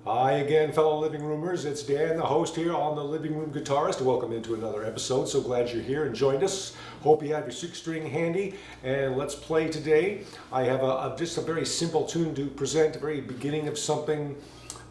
Hi again, fellow living roomers. It's Dan, the host here on the Living Room Guitarist. Welcome into another episode. So glad you're here and joined us. Hope you have your six string handy, and let's play today. I have just a very simple tune to present, the very beginning of something.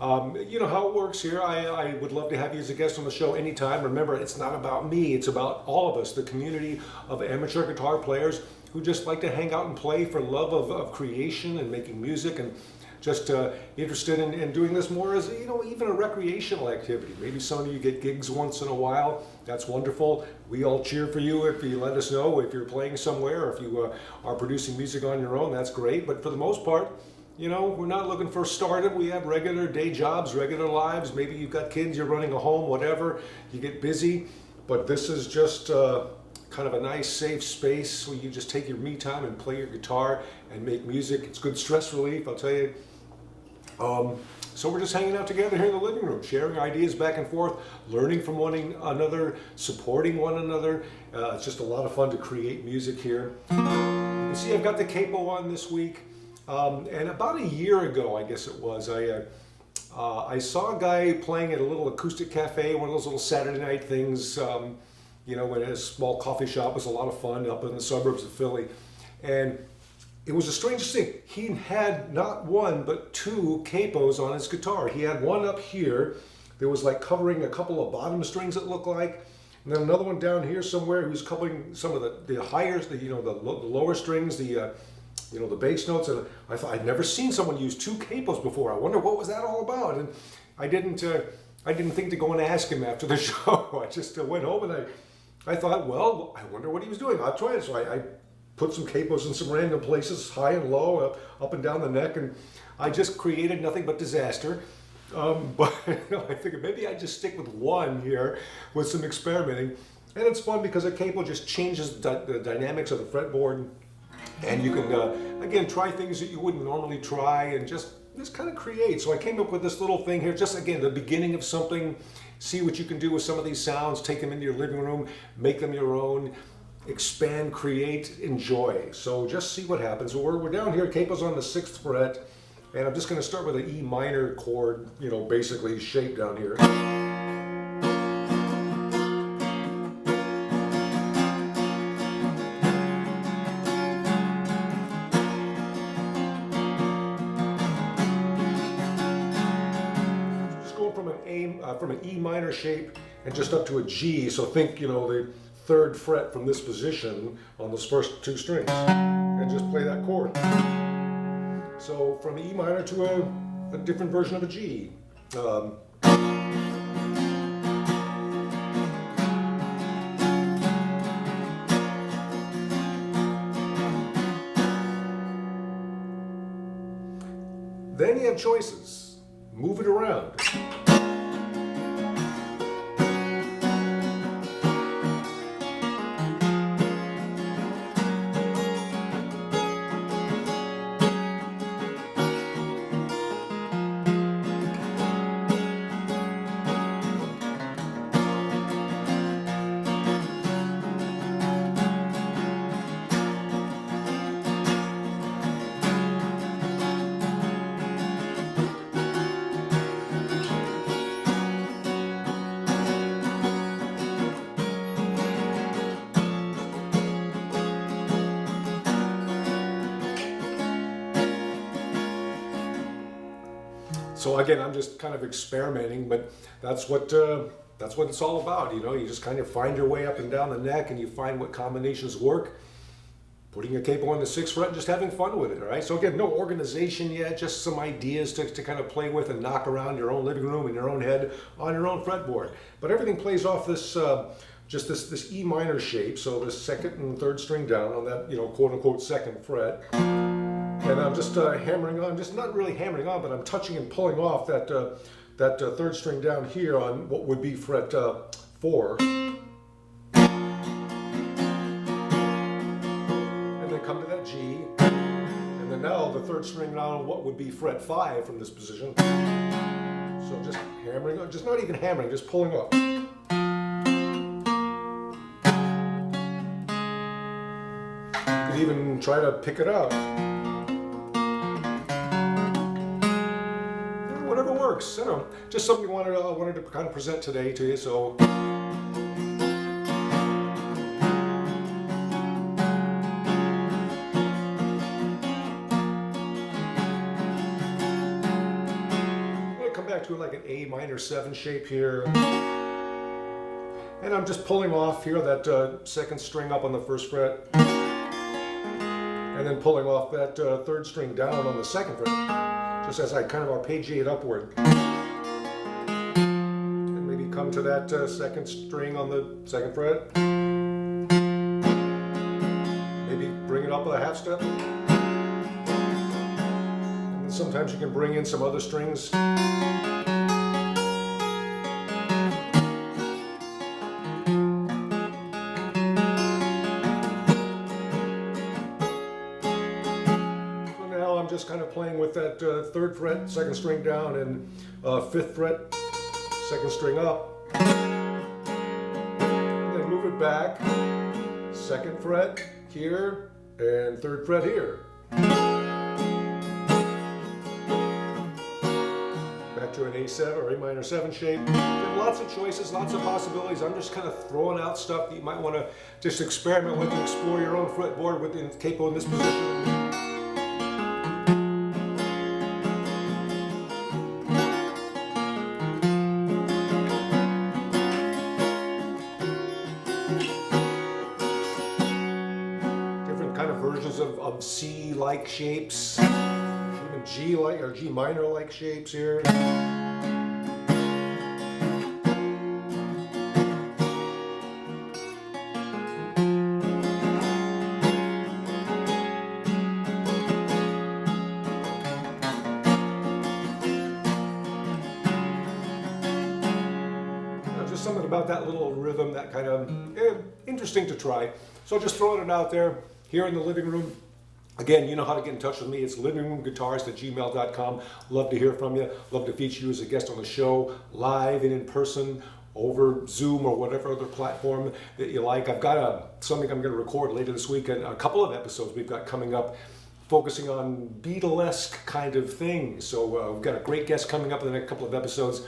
You know how it works here. I would love to have you as a guest on the show anytime. Remember, it's not about me. It's about all of us, the community of amateur guitar players who just like to hang out and play for love of creation and making music, and just interested in doing this more as, you know, even a recreational activity. Maybe some of you get gigs once in a while. That's wonderful. We all cheer for you if you let us know if you're playing somewhere or if you are producing music on your own. That's great. But for the most part, you know, we're not looking for stardom. We have regular day jobs, regular lives. Maybe you've got kids, you're running a home, whatever. You get busy. But this is just kind of a nice, safe space where you just take your me time and play your guitar and make music. It's good stress relief, I'll tell you. So we're just hanging out together here in the living room, sharing ideas back and forth, learning from one another, supporting one another. It's just a lot of fun to create music here. You can see I've got the capo on this week. And about a year ago, I guess it was, I saw a guy playing at a little acoustic cafe, one of those little Saturday night things, you know, in a small coffee shop. It was a lot of fun up in the suburbs of Philly. And it was the strangest thing. He had not one, but two capos on his guitar. He had one up here that was like covering a couple of bottom strings, it looked like. And then another one down here somewhere who was covering some of the higher, the lower strings, the bass notes. And I thought, I'd never seen someone use two capos before. I wonder what was that all about? And I didn't think to go and ask him after the show. I just went home and I thought, well, I wonder what he was doing. I'll try it. So I put some capos in some random places, high and low, up and down the neck, and I just created nothing but disaster. But I figured maybe I'd just stick with one here with some experimenting. And it's fun because a capo just changes the dynamics of the fretboard, and you can, again, try things that you wouldn't normally try and just kind of create. So I came up with this little thing here, just again, the beginning of something. See what you can do with some of these sounds, take them into your living room, make them your own. Expand, create, enjoy. So just see what happens. So we're down here, capo's on the 6th fret, and I'm just going to start with an E minor chord, you know, basically shape down here. Just going from an E minor shape and just up to a G. So think, you know, the 3rd fret from this position on those first two strings, and just play that chord. So from E minor to a different version of a G. Then you have choices. Move it around. So again, I'm just kind of experimenting, but that's what it's all about. You know, you just kind of find your way up and down the neck, and you find what combinations work. Putting a capo on the 6th fret and just having fun with it. All right. So again, no organization yet, just some ideas to kind of play with and knock around your own living room in your own head on your own fretboard. But everything plays off this just this E minor shape. So the 2nd and 3rd string down on that, you know, quote unquote 2nd fret. And I'm just hammering on, just not really hammering on, but I'm touching and pulling off that 3rd string down here on what would be fret 4. And then come to that G. And then now the 3rd string down on what would be fret 5 from this position. So just hammering on, just not even hammering, just pulling off. You could even try to pick it out. works. I don't know, just something I wanted to kind of present today to you. So. Come back to like an A minor 7 shape here, and I'm just pulling off here that second string up on the first fret, and then pulling off that third string down on the second fret, just as I kind of arpeggiate upward, and maybe come to that second string on the second fret, maybe bring it up a half step. Sometimes you can bring in some other strings. So now I'm just kind of playing with that third fret, second string down, and fifth fret, second string up. And then move it back, second fret here, and third fret here. To an A7 or A minor 7 shape. Lots of choices, lots of possibilities. I'm just kind of throwing out stuff that you might want to just experiment with and explore your own fretboard with the capo in this position. Different kind of versions of C-like shapes. G-like or G minor-like shapes here. Just something about that little rhythm, that kind of interesting to try. So just throwing it out there here in the living room. Again, you know how to get in touch with me. It's livingroomguitarist@gmail.com. Love to hear from you. Love to feature you as a guest on the show, live and in person, over Zoom or whatever other platform that you like. I've got something I'm going to record later this week, and a couple of episodes we've got coming up focusing on Beatlesque kind of things. So we've got a great guest coming up in the next couple of episodes.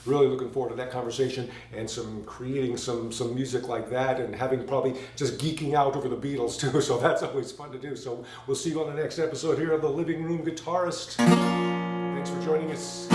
Really looking forward to that conversation and creating some music like that, and having probably just geeking out over the Beatles too. So that's always fun to do. So we'll see you on the next episode here of the Living Room Guitarist. Thanks for joining us.